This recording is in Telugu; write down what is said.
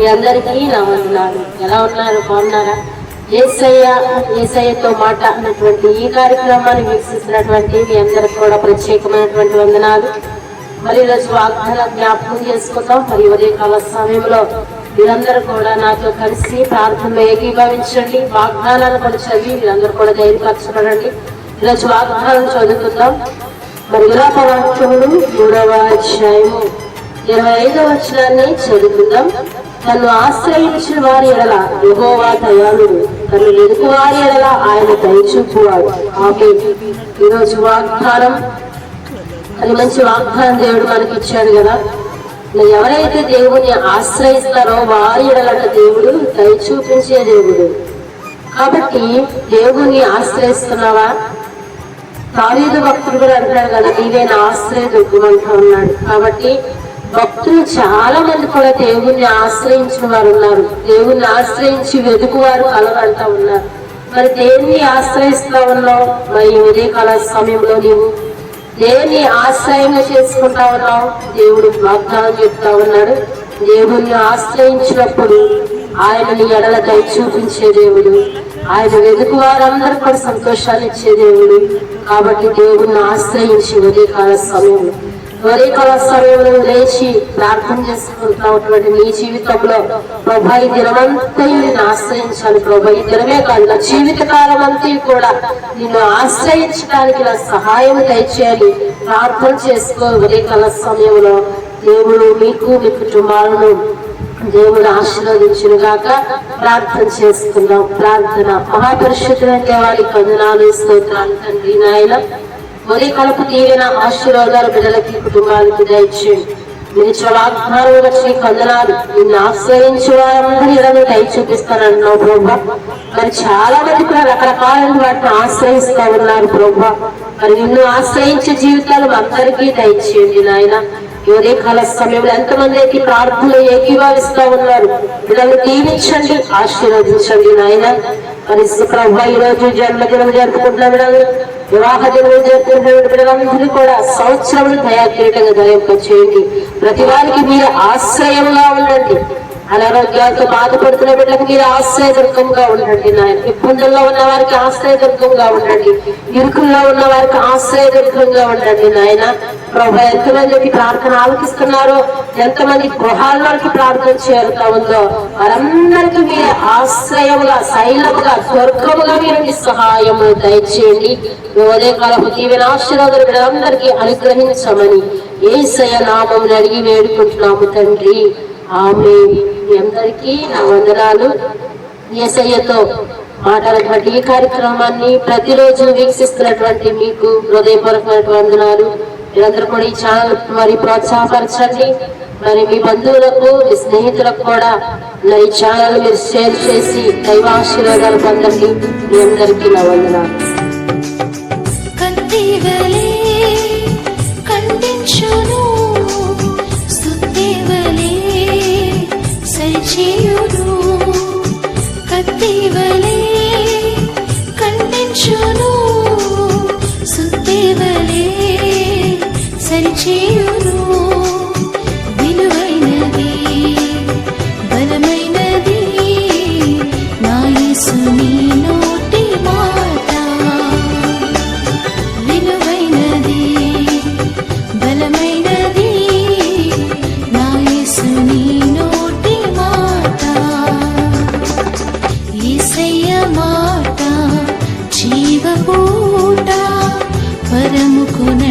మీ అందరికీ నా వందనాలు. ఎలా ఉన్నారు? బాగున్నారా? యేసయ్యతో మాట అన్నటువంటి ఈ కార్యక్రమాన్ని వీక్షిస్తున్నటువంటి మీ అందరికి కూడా ప్రత్యేకమైనటువంటి వందనాలు. మరి ఈరోజు వాగ్దానం జ్ఞాపకం చేసుకుందాం. మరి ఉదయకాల సమయంలో మీరందరూ కూడా నాతో కలిసి ప్రార్థనలో ఏకీభవించండి. వాగ్దానాలు కూడా చదివి మీరందరూ కూడా ధైర్యపరచబడండి. ఈరోజు వాగ్దానం చదువుకుందాం. మరి విలాపవాక్యములు 3వ అధ్యాయము 25వ వచనాన్ని చదువుకుందాం. తను ఆశ్రయించిన వారి ఎడల యెహోవా దయాళుడు, తను ఎదుగు వారి ఎడల ఆయన దయచూపువాడు. ఈరోజు వాగ్దానం, అది మంచి వాగ్దానం దేవుడు మనకి ఇచ్చాడు కదా. ఎవరైతే దేవుని ఆశ్రయిస్తారో వారి ఎడల దేవుడు దయ చూపించే దేవుడు. కాబట్టి దేవుని ఆశ్రయిస్తున్నావా? దావీదు భక్తుడు కూడా అంటాడు కదా, నీవే నా ఆశ్రయ దుర్గమంటూ ఉన్నాడు. కాబట్టి భక్తులు చాలా మంది కూడా దేవుణ్ణి ఆశ్రయించిన వారు ఉన్నారు. దేవుణ్ణి ఆశ్రయించి వెతుకువారు కలవంటా ఉన్నారు. మరి దేన్ని ఆశ్రయిస్తా ఉన్నావు? మరి ఉదయకాల సమయంలో నీవు దేన్ని ఆశ్రయంగా చేసుకుంటా ఉన్నావు? దేవుడు వాగ్దానం చెప్తా ఉన్నాడు. దేవుణ్ణి ఆశ్రయించినప్పుడు ఆయన నీ ఎడల దయ చూపించే దేవుడు, ఆయన వెతుకు వారందరూ కూడా సంతోషాన్ని ఇచ్చే దేవుడు. కాబట్టి దేవుణ్ణి ఆశ్రయించి ఉదయకాల సమయంలో లేచి ప్రార్థన చేసుకుంటున్నటువంటి నీ జీవితంలో ప్రభా ఈ దినమంతా నిన్ను ఆశ్రయించాలి. ప్రభా ఈ దినమే కాదు, నా జీవితకాలం అంతా కూడా నిన్ను ఆశ్రయించడానికి నా సహాయం దయచేయాలి. ప్రార్థన చేసుకో. ఉదయకాల సమయంలో దేవుడు మీకు మీ కుటుంబాలను దేవుడు ఆశీర్వదించును గాక. ప్రార్థన చేసుకుందాం. ప్రార్థన. మహాపరిశుద్ధులైన దేవానికి వందనాలు, స్తోత్రాలు తండ్రి. నాయన ఉదయకాలపు దీవెన ఆశీర్వాదాలు బిడ్డలకి కుటుంబానికి దయచేయండి. మీరు వాగ్దానం వచ్చి వందనాలు. నిన్ను ఆశ్రయించే వారందరూ ఇలా దయ చూపిస్తానంటున్నావు ప్రభా. మరి చాలా మంది కూడా రకరకాలైన వాటిని ఆశ్రయిస్తా ఉన్నారు ప్రభా. మరి నిన్ను ఆశ్రయించే జీవితాలు అందరికీ దయచేయండి నాయన. ఉదయకాల సమయంలో ఎంతమంది అయితే ప్రార్థనలు ఏకీభవిస్తా ఉన్నారు, వీళ్ళని దీవించండి, ఆశీర్వదించండి నాయన. మరి ప్రభా ఈ రోజు జన్మదినం జరుపుకుంటున్న వీళ్ళని, వివాహ దినం జరుపుకుంటున్న వీళ్ళందరూ కూడా సంవత్సరం దయాకీటంగా ధరింపచేయండి. ప్రతి వారికి మీరు ఆశ్రయంగా ఉండండి. అనారోగ్యాలతో బాధపడుతున్న బిడ్డలకు మీరు ఆశ్రయదుర్గంగా ఉండండి నాయన. ఇబ్బందుల్లో ఉన్న వారికి ఆశ్రయదుర్గంగా ఉండండి. ఇరుకుల్లో ఉన్న వారికి ఆశ్రయదుర్గంగా ఉండండి నాయన. ప్రభు ఎంతమందికి ప్రార్థన ఆలకిస్తున్నారో, ఎంతమంది గృహాల వరకు ప్రార్థన చేరుతా ఉందో వారందరికీ మీరు ఆశ్రయముగా, శైలముగా, స్వర్గముగా మీరు సహాయము దయచేయండి. ఉదయకాలపు దీవెన ఆశీర్వాదాలు వీరందరికీ అనుగ్రహించమని యేసయ్య నామమున అడిగి వేడుకుంటున్నాము తండ్రి. ఆమేన్. మీ అందరికీ నా వందనాలు. యేసయ్యతో మాట్లాడినటువంటి ఈ కార్యక్రమాన్ని ప్రతిరోజు వీక్షిస్తున్నటువంటి మీకు హృదయపూర్వకమైన వందనాలు. మీరందరూ కూడా ఈ ఛానల్ మరి ప్రోత్సాహపరచండి. మరి మీ బంధువులకు, మీ స్నేహితులకు కూడా ఈ ఛానల్ మీరు షేర్ చేసి దైవాశీర్వాదాలు పొందండి. మీ అందరికీ నా వందనాలు. కత్తివలే ఖండించును, సుత్తేవలే సరిచేయును. విలువైనది, బలమైనది నా యేసుని నోటి మాట. విలువైనది, బలమైనది నా యేసుని నోటి మాట. యేసయ్య మాట జీవపూట పరముకున